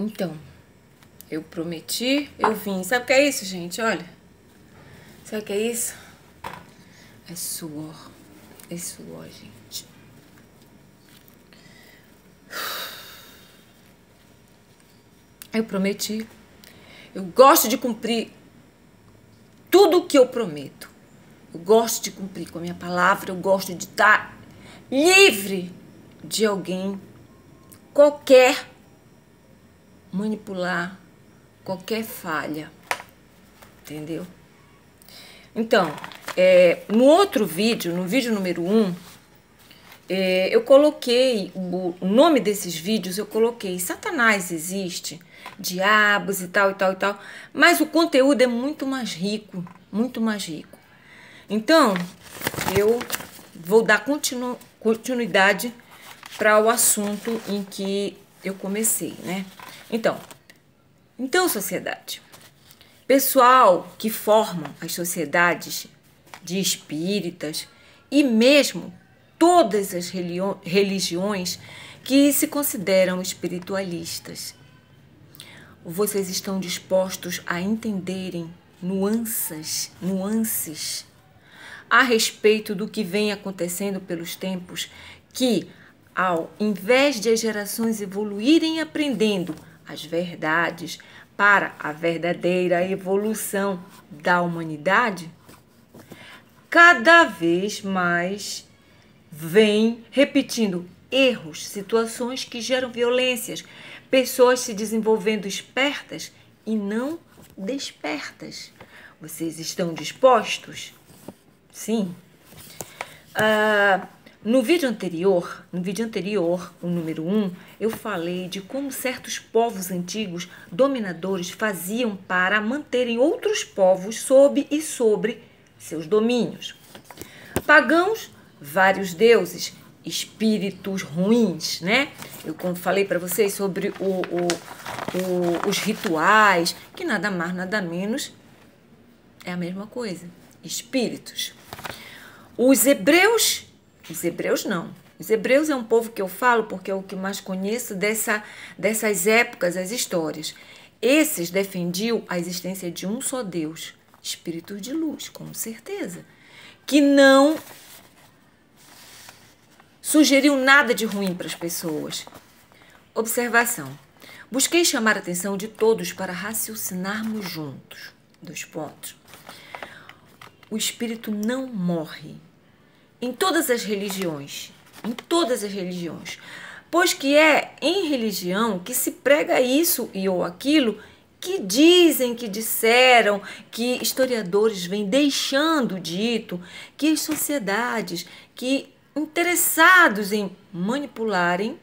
Então, eu prometi, eu vim. Sabe o que é isso, gente? Olha. Sabe o que é isso? É suor. É suor, gente. Eu prometi. Eu gosto de cumprir tudo o que eu prometo. Eu gosto de cumprir com a minha palavra. Eu gosto de estar livre de alguém qualquer manipular, qualquer falha. Entendeu? Então, no outro vídeo, no vídeo número 1, eu coloquei, o nome desses vídeos eu coloquei Satanás existe, diabos e tal, e tal, e tal. Mas o conteúdo é muito mais rico, muito mais rico. Então, eu vou dar continuidade para o assunto em que eu comecei, né? Então, sociedade. Pessoal que formam as sociedades de espíritas e mesmo todas as religiões que se consideram espiritualistas. Vocês estão dispostos a entenderem nuances a respeito do que vem acontecendo pelos tempos, que ao invés de as gerações evoluírem aprendendo as verdades para a verdadeira evolução da humanidade, cada vez mais vem repetindo erros, situações que geram violências, pessoas se desenvolvendo espertas e não despertas. Vocês estão dispostos? Sim. No vídeo anterior, o número 1, eu falei de como certos povos antigos dominadores faziam para manterem outros povos sob e sobre seus domínios. Pagãos, vários deuses, espíritos ruins, né? Eu falei para vocês sobre os rituais, que nada mais, nada menos é a mesma coisa. Espíritos. Os hebreus não. Os hebreus é um povo que eu falo porque é o que mais conheço dessas épocas, as histórias. Esses defendiam a existência de um só Deus, espíritos de luz, com certeza, que não sugeriu nada de ruim para as pessoas. Observação. Busquei chamar a atenção de todos para raciocinarmos juntos. 2 pontos. O espírito não morre. Em todas as religiões. Pois que é em religião que se prega isso e ou aquilo que dizem, que disseram, que historiadores vêm deixando dito, que as sociedades que interessados em manipularem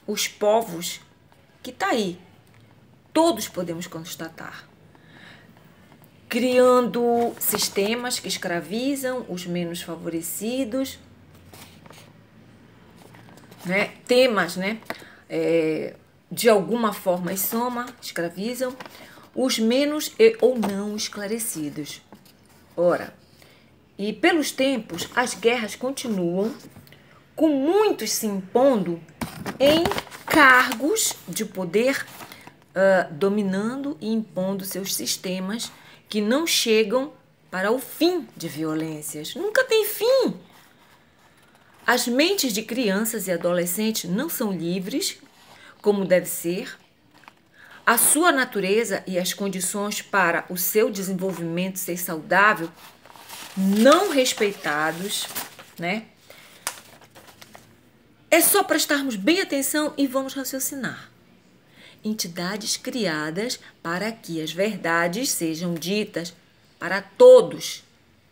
os povos, que está aí, todos podemos constatar, criando sistemas que escravizam os menos favorecidos, né? Temas, né? De alguma forma, escravizam os menos ou não esclarecidos. Ora, e pelos tempos, as guerras continuam, com muitos se impondo em cargos de poder, dominando e impondo seus sistemas que não chegam para o fim de violências. Nunca tem fim. As mentes de crianças e adolescentes não são livres, como deve ser. A sua natureza e as condições para o seu desenvolvimento ser saudável não respeitados, né? É só prestarmos bem atenção e vamos raciocinar. Entidades criadas para que as verdades sejam ditas para todos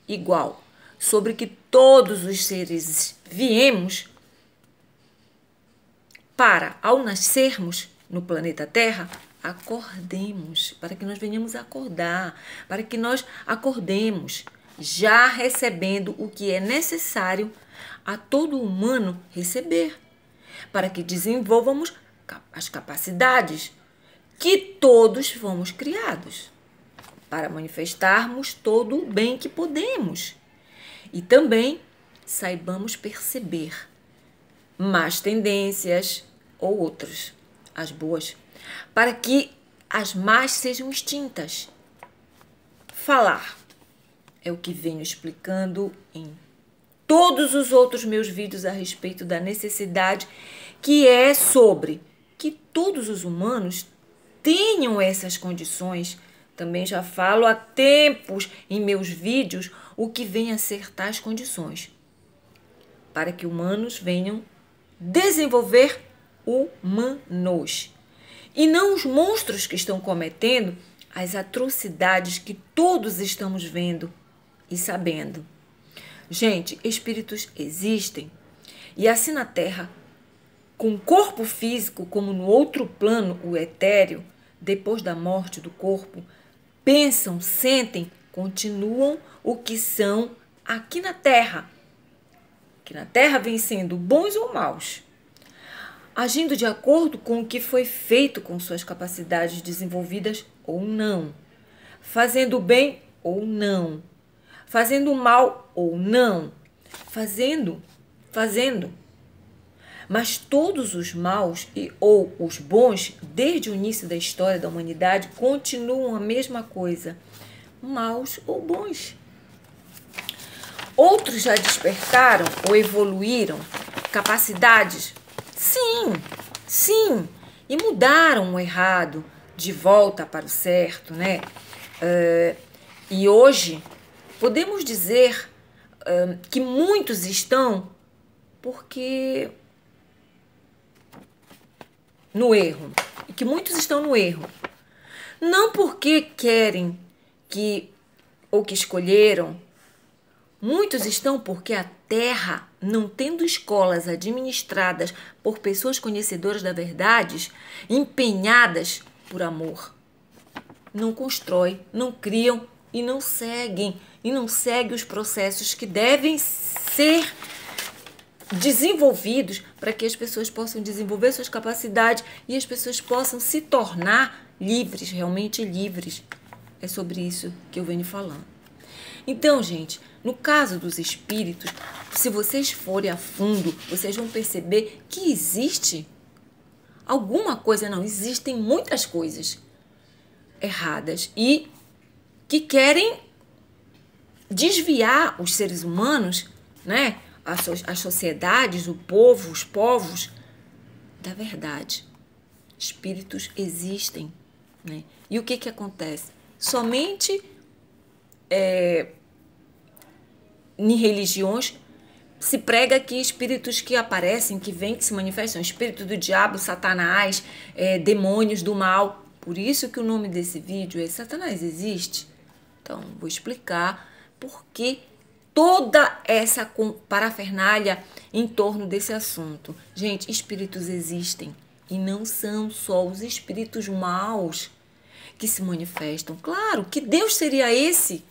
igual, sobre que todos os seres viemos para, ao nascermos no planeta Terra, acordemos, para que nós venhamos acordar, para que nós acordemos, já recebendo o que é necessário a todo humano receber, para que desenvolvamos as capacidades que todos fomos criados, para manifestarmos todo o bem que podemos. E também saibamos perceber más tendências ou outras. as boas, para que as más sejam extintas. Falar é o que venho explicando em todos os outros meus vídeos a respeito da necessidade que é sobre que todos os humanos tenham essas condições. Também já falo há tempos em meus vídeos o que vem a ser tais condições, para que humanos venham desenvolver humanos e não os monstros que estão cometendo as atrocidades que todos estamos vendo e sabendo. Gente, espíritos existem e assim na Terra, com corpo físico como no outro plano, o etéreo, depois da morte do corpo, pensam, sentem, continuam o que são aqui na Terra. Que na Terra vem sendo bons ou maus, agindo de acordo com o que foi feito com suas capacidades desenvolvidas ou não, fazendo o bem ou não, fazendo o mal ou não, fazendo. Mas todos os maus ou os bons, desde o início da história da humanidade, continuam a mesma coisa, maus ou bons. Outros já despertaram ou evoluíram capacidades? Sim, e mudaram o errado de volta para o certo, né? E hoje podemos dizer que muitos estão porque no erro, e que muitos estão no erro, não porque querem ou que escolheram. Muitos estão porque a Terra, não tendo escolas administradas por pessoas conhecedoras da verdade, empenhadas por amor, não constrói, não criam e não seguem os processos que devem ser desenvolvidos para que as pessoas possam desenvolver suas capacidades e as pessoas possam se tornar livres, realmente livres. É sobre isso que eu venho falando. Então, gente, no caso dos espíritos, se vocês forem a fundo, vocês vão perceber que existe alguma coisa, não, existem muitas coisas erradas e que querem desviar os seres humanos, né, as sociedades, o povo, os povos, da verdade. Espíritos existem, né? E o que acontece? Somente em religiões se prega que espíritos que aparecem, que vêm, que se manifestam, espírito do diabo, Satanás, demônios do mal. Por isso que o nome desse vídeo é Satanás existe? Então, vou explicar por que toda essa parafernália em torno desse assunto. Gente, espíritos existem e não são só os espíritos maus que se manifestam. Claro, que Deus seria esse?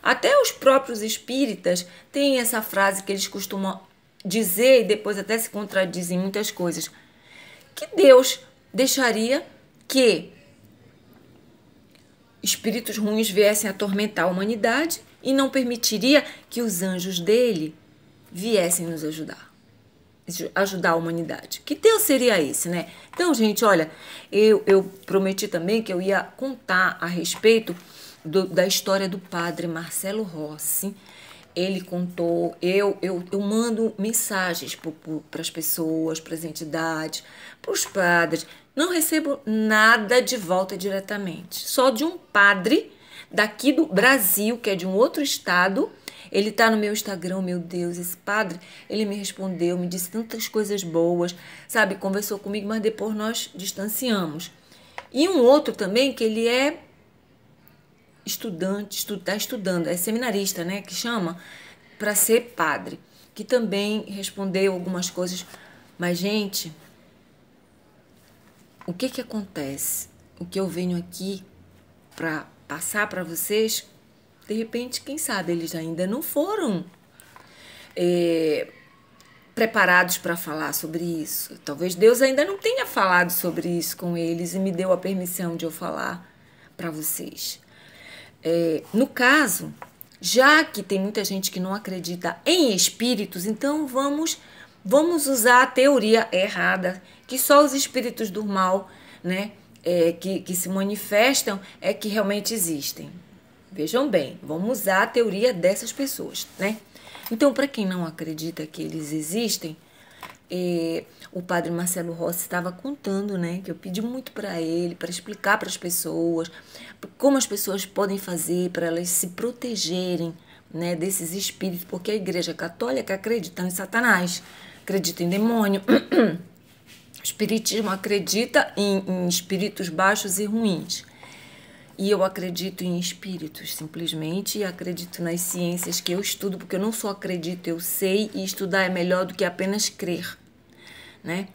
Até os próprios espíritas têm essa frase que eles costumam dizer e depois até se contradizem em muitas coisas. Que Deus deixaria que espíritos ruins viessem atormentar a humanidade e não permitiria que os anjos dele viessem nos ajudar a humanidade. Que Deus seria esse, né? Então, gente, olha, eu prometi também que eu ia contar a respeito da história do padre Marcelo Rossi. Ele contou, eu mando mensagens para as pessoas, para as entidades, para os padres. Não recebo nada de volta diretamente. Só de um padre daqui do Brasil, que é de um outro estado. Ele tá no meu Instagram, meu Deus, esse padre, ele me respondeu, me disse tantas coisas boas, sabe? Conversou comigo, mas depois nós distanciamos. E um outro também, que ele é está estudando, é seminarista, né, que chama, para ser padre, que também respondeu algumas coisas. Mas, gente, o que acontece? O que eu venho aqui para passar para vocês, de repente, quem sabe, eles ainda não foram preparados para falar sobre isso. Talvez Deus ainda não tenha falado sobre isso com eles e me deu a permissão de eu falar para vocês. No caso, já que tem muita gente que não acredita em espíritos, então vamos vamos usar a teoria errada, que só os espíritos do mal, né, que se manifestam é que realmente existem. Vejam bem, vamos usar a teoria dessas pessoas, né? Então, para quem não acredita que eles existem, o padre Marcelo Rossi estava contando, né, que eu pedi muito para ele, para explicar para as pessoas como as pessoas podem fazer para elas se protegerem, né, desses espíritos, porque a Igreja Católica acredita em Satanás, acredita em demônio, o Espiritismo acredita em espíritos baixos e ruins. E eu acredito em espíritos, simplesmente, e acredito nas ciências que eu estudo, porque eu não só acredito, eu sei, e estudar é melhor do que apenas crer, né?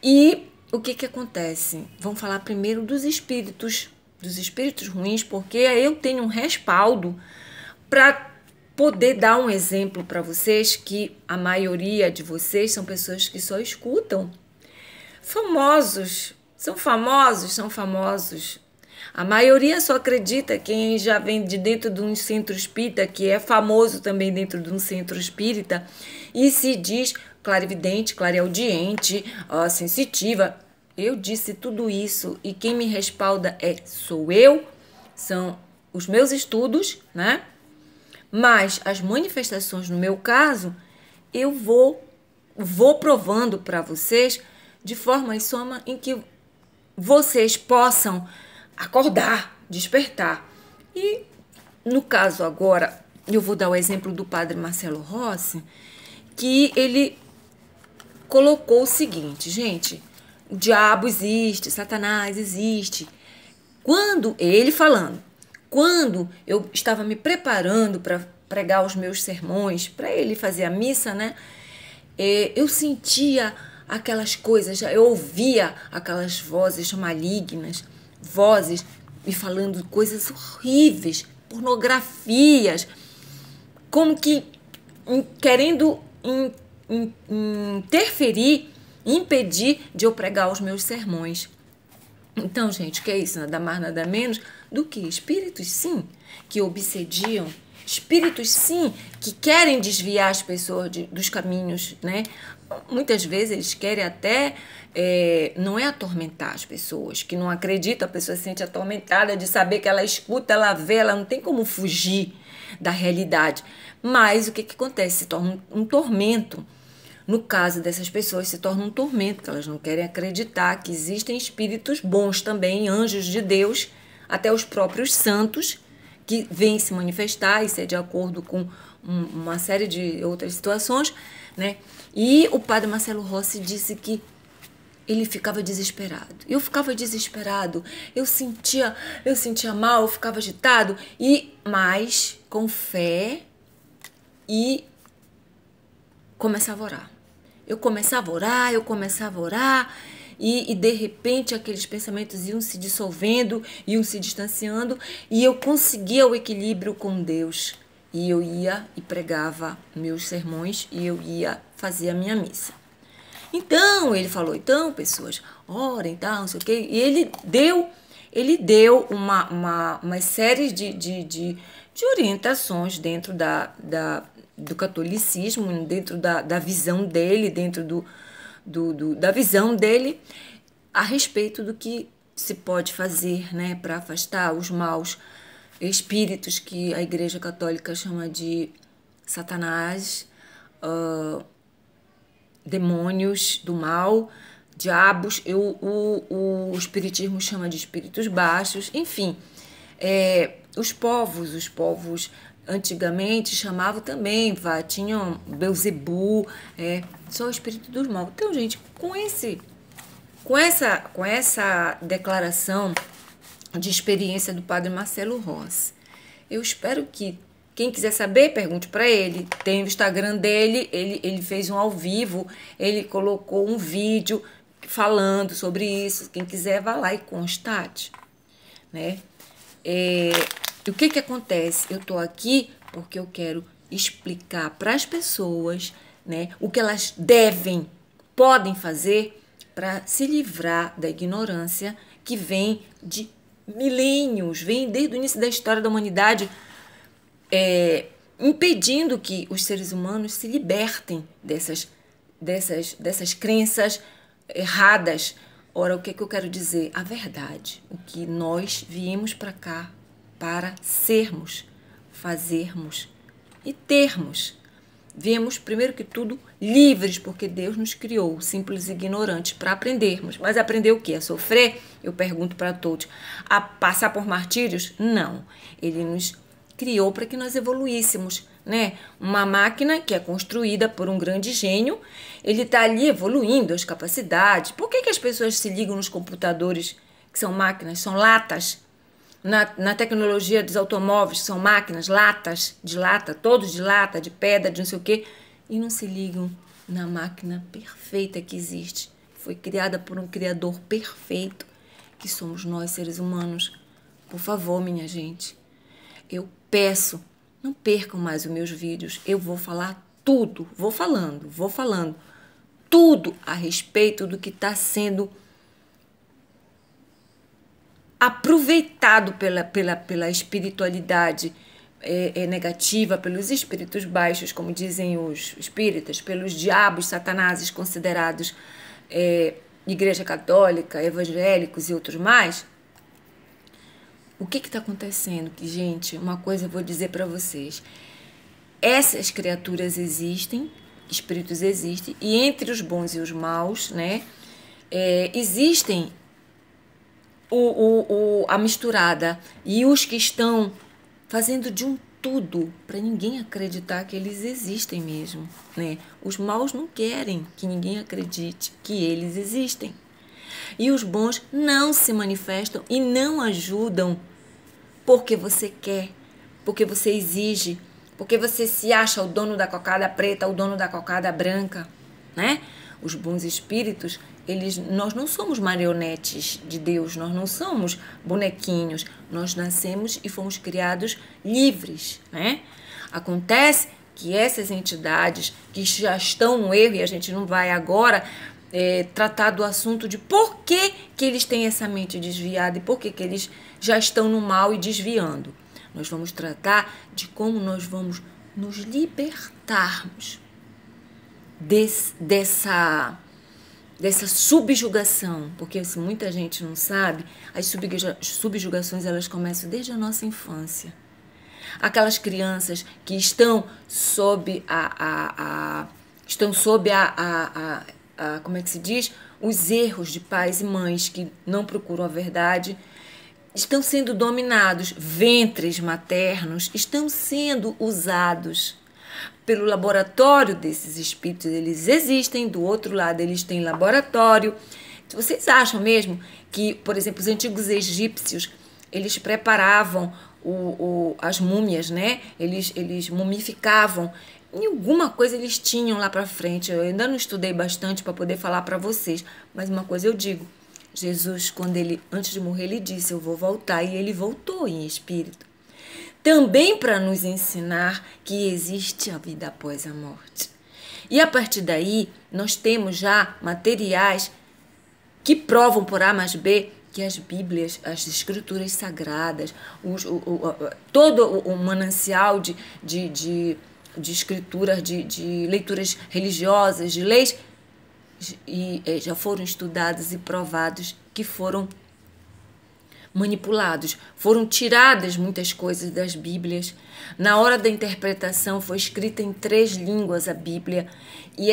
E o que acontece? Vamos falar primeiro dos espíritos ruins, porque aí eu tenho um respaldo para poder dar um exemplo para vocês, que a maioria de vocês são pessoas que só escutam. São famosos. A maioria só acredita quem já vem de dentro de um centro espírita, que é famoso também dentro de um centro espírita, e se diz clarividente, clareaudiente, sensitiva. Eu disse tudo isso e quem me respalda sou eu, são os meus estudos, né? Mas as manifestações, no meu caso, eu vou provando para vocês de forma e soma em que vocês possam acordar, despertar. E no caso agora, eu vou dar o exemplo do padre Marcelo Rossi, que ele colocou o seguinte, gente, o diabo existe, Satanás existe. Quando eu estava me preparando para pregar os meus sermões, para ele fazer a missa, né? Eu sentia aquelas coisas, eu ouvia aquelas vozes malignas, vozes me falando coisas horríveis, pornografias, como que querendo interferir, impedir de eu pregar os meus sermões. Então, gente, o que é isso? Nada mais, nada menos do que espíritos, sim, que obsediam, espíritos, sim, que querem desviar as pessoas dos caminhos, né? Muitas vezes eles querem até, não é atormentar as pessoas, que não acreditam, a pessoa se sente atormentada de saber que ela escuta, ela vê, ela não tem como fugir da realidade. Mas o que acontece? Se torna um tormento. No caso dessas pessoas, se torna um tormento, porque elas não querem acreditar que existem espíritos bons também, anjos de Deus, até os próprios santos, que vêm se manifestar, isso é de acordo com uma série de outras situações, né? E o padre Marcelo Rossi disse que ele ficava desesperado. Eu ficava desesperado, eu sentia mal, eu ficava agitado, mas com fé e começava a orar. Eu começava a orar e de repente aqueles pensamentos iam se dissolvendo, iam se distanciando e eu conseguia o equilíbrio com Deus. E eu ia e pregava meus sermões e eu ia fazer a minha missa. Então, ele falou, pessoas, orem, tal, não sei o quê. E ele deu uma série de orientações dentro do catolicismo, dentro da visão dele, dentro da visão dele a respeito do que se pode fazer, né, para afastar os maus espíritos que a Igreja Católica chama de Satanás, demônios do mal, diabos, o Espiritismo chama de espíritos baixos, enfim. Os povos antigamente chamavam também, tinham Belzebu, só o espírito do mal. Então, gente, com essa declaração de experiência do padre Marcelo Rossi, eu espero que quem quiser saber, pergunte para ele. Tem o Instagram dele, ele fez um ao vivo, ele colocou um vídeo falando sobre isso. Quem quiser, vá lá e constate, né? O que acontece? Eu estou aqui porque eu quero explicar para as pessoas, né, o que elas podem fazer para se livrar da ignorância que vem de milênios, vem desde o início da história da humanidade, impedindo que os seres humanos se libertem dessas crenças erradas. Ora, o que eu quero dizer? A verdade. O que nós viemos para cá para sermos, fazermos e termos. Viemos, primeiro que tudo, livres, porque Deus nos criou, simples e ignorantes, para aprendermos. Mas aprender o quê? A sofrer? Eu pergunto para todos. A passar por martírios? Não. Ele nos criou para que nós evoluíssemos, né? Uma máquina que é construída por um grande gênio, ele está ali evoluindo as capacidades. Por que as pessoas se ligam nos computadores, que são máquinas, são latas? Na tecnologia dos automóveis, que são máquinas, latas, de lata, todos de lata, de pedra, de não sei o quê, e não se ligam na máquina perfeita que existe. Foi criada por um criador perfeito, que somos nós, seres humanos. Por favor, minha gente, eu peço, não percam mais os meus vídeos. Eu vou falar tudo, vou falando tudo a respeito do que está sendo aproveitado pela espiritualidade negativa, pelos espíritos baixos, como dizem os espíritas, pelos diabos, satanases considerados Igreja Católica, evangélicos e outros mais. O que está acontecendo? Gente, uma coisa eu vou dizer para vocês. Essas criaturas existem, espíritos existem, e entre os bons e os maus, né, existem a misturada e os que estão fazendo de um tudo para ninguém acreditar que eles existem mesmo, né? Os maus não querem que ninguém acredite que eles existem. E os bons não se manifestam e não ajudam porque você quer, porque você exige, porque você se acha o dono da cocada preta, o dono da cocada branca, né? Os bons espíritos, nós não somos marionetes de Deus, nós não somos bonequinhos, nós nascemos e fomos criados livres, né? Acontece que essas entidades que já estão no erro, e a gente não vai agora tratar do assunto de por que eles têm essa mente desviada e por que eles já estão no mal e desviando. Nós vamos tratar de como nós vamos nos libertarmos dessa subjugação, porque se muita gente não sabe, as subjugações elas começam desde a nossa infância. Aquelas crianças que estão sob como é que se diz? Os erros de pais e mães que não procuram a verdade, estão sendo dominados, ventres maternos estão sendo usados pelo laboratório desses espíritos. Eles existem, do outro lado eles têm laboratório. Vocês acham mesmo que, por exemplo, os antigos egípcios, eles preparavam as múmias, né? Eles mumificavam. Em alguma coisa eles tinham lá para frente. Eu ainda não estudei bastante para poder falar para vocês, mas uma coisa eu digo. Jesus, quando antes de morrer, ele disse, eu vou voltar, e ele voltou em espírito. Também para nos ensinar que existe a vida após a morte. E a partir daí, nós temos já materiais que provam por A mais B que as Bíblias, as escrituras sagradas, todo o manancial de escrituras, de leituras religiosas, de leis, já foram estudados e provados que foram manipulados, foram tiradas muitas coisas das Bíblias. Na hora da interpretação foi escrita em 3 línguas a Bíblia, e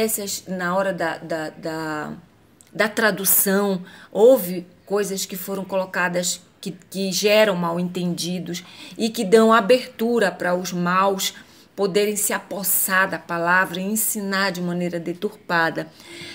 na hora da tradução houve coisas que foram colocadas que geram mal-entendidos e que dão abertura para os maus poderem se apossar da palavra e ensinar de maneira deturpada.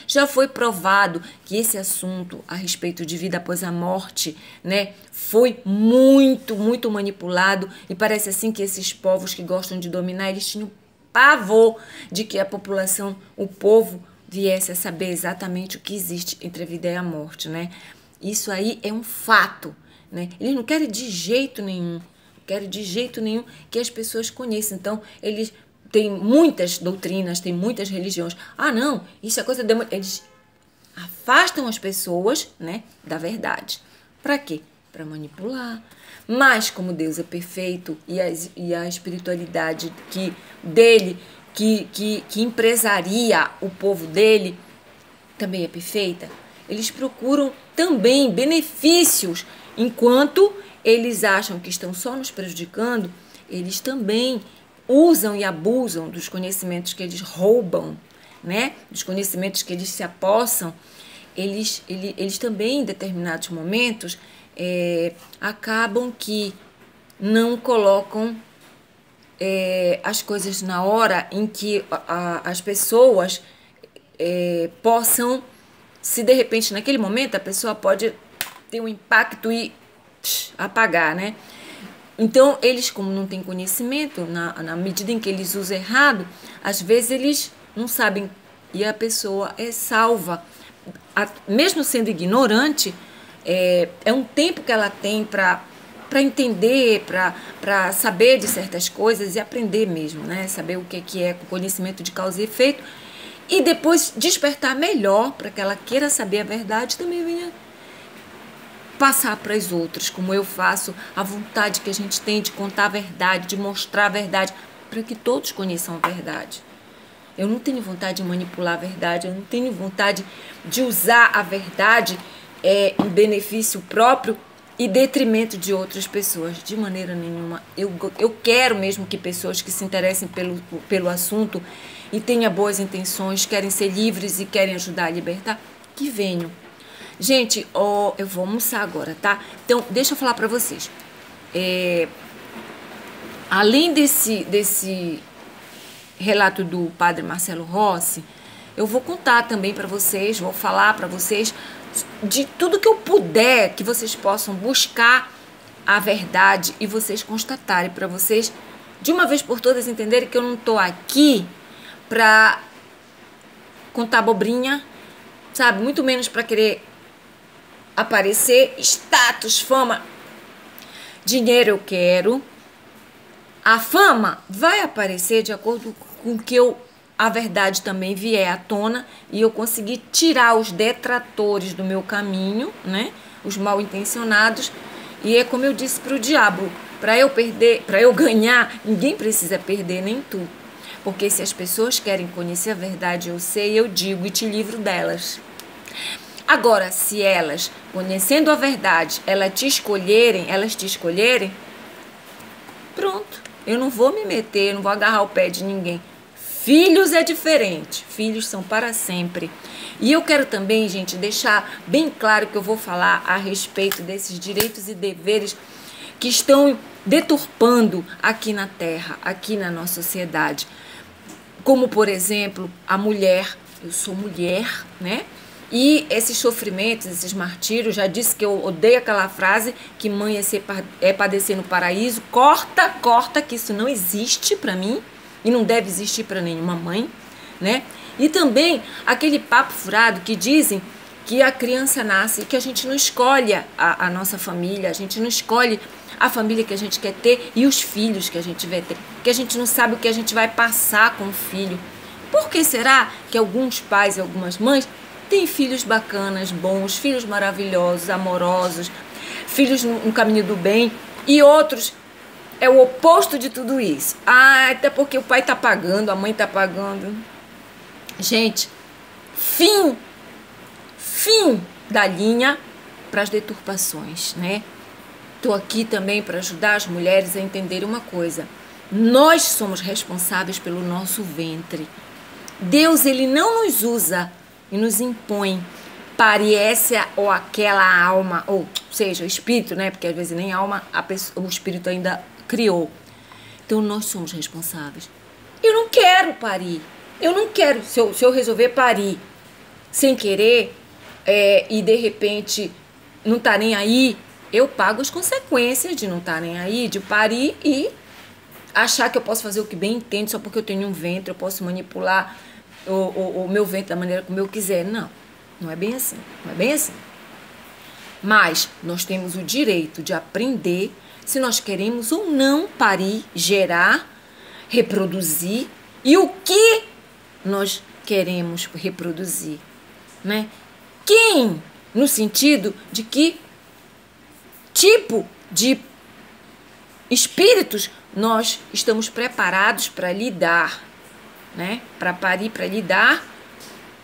Já foi provado que esse assunto a respeito de vida após a morte, né, foi muito, muito manipulado, e parece assim que esses povos que gostam de dominar, eles tinham pavor de que a população, o povo, viesse a saber exatamente o que existe entre a vida e a morte, né? Isso aí é um fato, né? Eles não querem de jeito nenhum que as pessoas conheçam. Então, eles têm muitas doutrinas, têm muitas religiões. Ah, não, isso é coisa de... Eles afastam as pessoas, né, da verdade. Para quê? Para manipular. Mas, como Deus é perfeito e a espiritualidade dele que empresaria o povo dele, também é perfeita. Eles procuram também benefícios, enquanto eles acham que estão só nos prejudicando, eles também usam e abusam dos conhecimentos que eles roubam, né? Dos conhecimentos que eles se apossam. Eles também, em determinados momentos, acabam que não colocam as coisas na hora em que as pessoas possam, se de repente naquele momento a pessoa pode ter um impacto e apagar, né? Então eles, como não têm conhecimento, na medida em que eles usam errado, às vezes eles não sabem e a pessoa é salva. Mesmo sendo ignorante, é um tempo que ela tem para entender, para saber de certas coisas e aprender mesmo, né? Saber o que é conhecimento de causa e efeito. E depois despertar melhor para que ela queira saber a verdade, também venha passar para as outras, como eu faço, a vontade que a gente tem de contar a verdade, de mostrar a verdade, para que todos conheçam a verdade. Eu não tenho vontade de manipular a verdade, eu não tenho vontade de usar a verdade em benefício próprio e detrimento de outras pessoas, de maneira nenhuma. Eu quero mesmo que pessoas que se interessem pelo assunto e tenham boas intenções, querem ser livres e querem ajudar a libertar, que venham. Gente, eu vou almoçar agora, tá? Então, deixa eu falar pra vocês. Além desse relato do padre Marcelo Rossi, eu vou contar também pra vocês, vou falar pra vocês de tudo que eu puder, que vocês possam buscar a verdade e vocês constatarem, pra vocês, de uma vez por todas, entenderem que eu não tô aqui pra contar abobrinha, sabe? Muito menos pra querer aparecer, status, fama, dinheiro eu quero. A fama vai aparecer de acordo com que a verdade também vier à tona e eu conseguir tirar os detratores do meu caminho, né? Os mal intencionados. E é como eu disse para o diabo, para eu ganhar, ninguém precisa perder, nem tu. Porque se as pessoas querem conhecer a verdade, eu sei, eu digo e te livro delas. Agora, se elas, conhecendo a verdade, elas te escolherem, pronto. Eu não vou me meter, eu não vou agarrar o pé de ninguém. Filhos é diferente. Filhos são para sempre. E eu quero também, gente, deixar bem claro que eu vou falar a respeito desses direitos e deveres que estão deturpando aqui na Terra, aqui na nossa sociedade. Como, por exemplo, a mulher. Eu sou mulher, né? E esses sofrimentos, esses martírios, já disse que eu odeio aquela frase que mãe é padecer no paraíso. Corta, que isso não existe para mim e não deve existir para nenhuma mãe, né? E também aquele papo furado que dizem que a criança nasce e que a gente não escolhe a nossa família, a gente não escolhe a família que a gente quer ter e os filhos que a gente vai ter, que a gente não sabe o que a gente vai passar com o filho. Por que será que alguns pais e algumas mães têm filhos bacanas, bons, filhos maravilhosos, amorosos, filhos no caminho do bem, e outros é o oposto de tudo isso? Até porque o pai tá pagando, a mãe tá pagando. Gente, fim da linha para as deturpações, né? Tô aqui também para ajudar as mulheres a entenderem uma coisa. Nós somos responsáveis pelo nosso ventre. Deus, ele não nos usa e nos impõe pare essa ou aquela alma, ou seja, o espírito, né? Porque às vezes nem alma, o espírito ainda criou. Então nós somos responsáveis. Eu não quero parir. Eu não quero, se eu resolver parir sem querer e de repente não tá nem aí, eu pago as consequências de não estar nem aí, de parir e achar que eu posso fazer o que bem entendo só porque eu tenho um ventre, eu posso manipular o meu ventre da maneira como eu quiser. Não, não é bem assim, não é bem assim. Mas nós temos o direito de aprender se nós queremos ou não parir, gerar, reproduzir e o que nós queremos reproduzir, né? Quem? No sentido de que tipo de espíritos nós estamos preparados para lidar, né? Para parir, para lidar.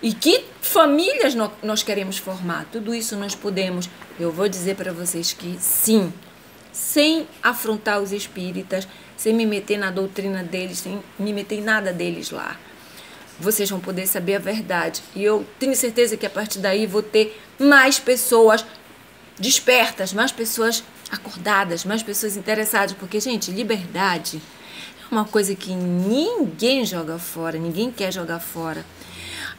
E que famílias nós queremos formar? Tudo isso nós podemos. Eu vou dizer para vocês que sim, sem afrontar os espíritas, sem me meter na doutrina deles, sem me meter em nada deles lá. Vocês vão poder saber a verdade. E eu tenho certeza que a partir daí vou ter mais pessoas despertas, mais pessoas acordadas, mais pessoas interessadas. Porque, gente, liberdade é uma coisa que ninguém joga fora, ninguém quer jogar fora.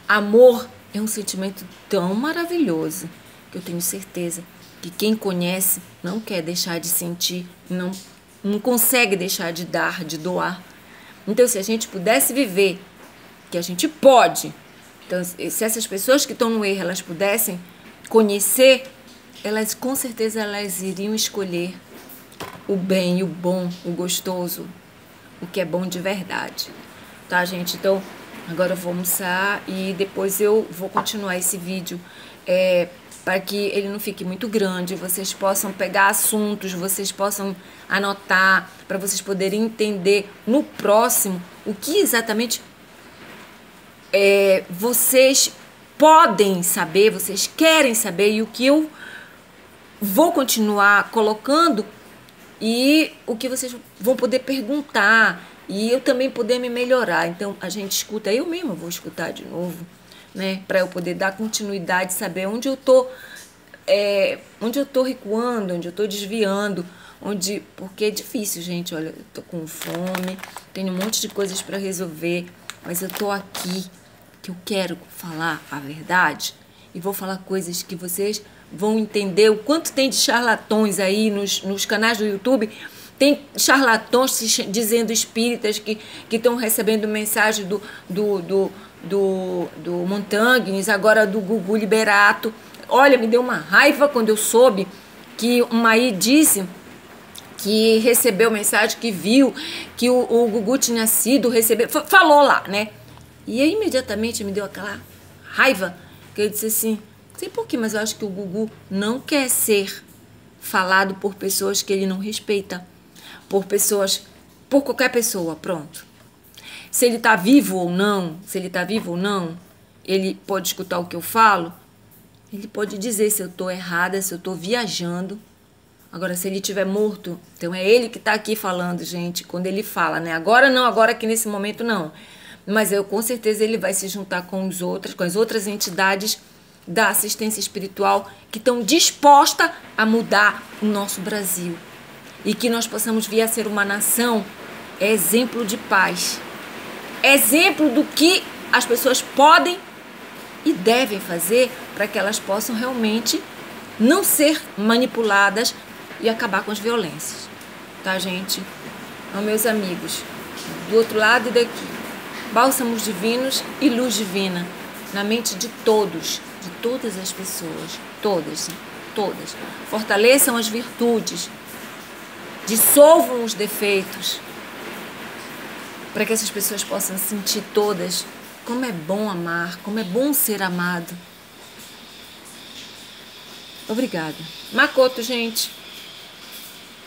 Amor é um sentimento tão maravilhoso que eu tenho certeza que quem conhece não quer deixar de sentir, não consegue deixar de dar, de doar. Então, se a gente pudesse viver, que a gente pode, então, se essas pessoas que estão no erro, elas pudessem conhecer, elas com certeza elas iriam escolher o bem, o bom, o gostoso, o que é bom de verdade. Tá, gente? Então, agora eu vou almoçar e depois eu vou continuar esse vídeo para que ele não fique muito grande, vocês possam pegar assuntos, vocês possam anotar, para vocês poderem entender no próximo o que exatamente vocês podem saber, vocês querem saber e o que eu vou continuar colocando e o que vocês vão poder perguntar e eu também poder me melhorar. Então a gente escuta, eu mesma vou escutar de novo, né, para eu poder dar continuidade, saber onde eu tô recuando, onde eu tô desviando, porque é difícil, gente. Olha, eu tô com fome, tenho um monte de coisas para resolver, mas eu tô aqui que eu quero falar a verdade e vou falar coisas que vocês vão entender o quanto tem de charlatões aí nos canais do YouTube. Tem charlatões dizendo espíritas que estão recebendo mensagem do Montangues, agora do Gugu Liberato. Olha, me deu uma raiva quando eu soube que uma aí disse que recebeu mensagem, que viu que o Gugu tinha sido receber, falou lá, né? E aí imediatamente me deu aquela raiva, que eu disse assim, não sei por quê, mas eu acho que o Gugu não quer ser falado por pessoas que ele não respeita, por qualquer pessoa, pronto. Se ele tá vivo ou não, ele pode escutar o que eu falo, ele pode dizer se eu tô errada, se eu tô viajando. Agora, se ele estiver morto, então é ele que tá aqui falando, gente, quando ele fala, né? Agora não, agora aqui nesse momento não. Mas com certeza ele vai se juntar com as outras entidades da assistência espiritual que estão dispostas a mudar o nosso Brasil. E que nós possamos vir a ser uma nação exemplo de paz. Exemplo do que as pessoas podem e devem fazer para que elas possam realmente não ser manipuladas e acabar com as violências. Tá, gente? Então, meus amigos, do outro lado e daqui, bálsamos divinos e luz divina na mente de todos, de todas as pessoas, todas. Fortaleçam as virtudes, dissolvam os defeitos, para que essas pessoas possam sentir todas como é bom amar, como é bom ser amado. Obrigada. Makoto, gente.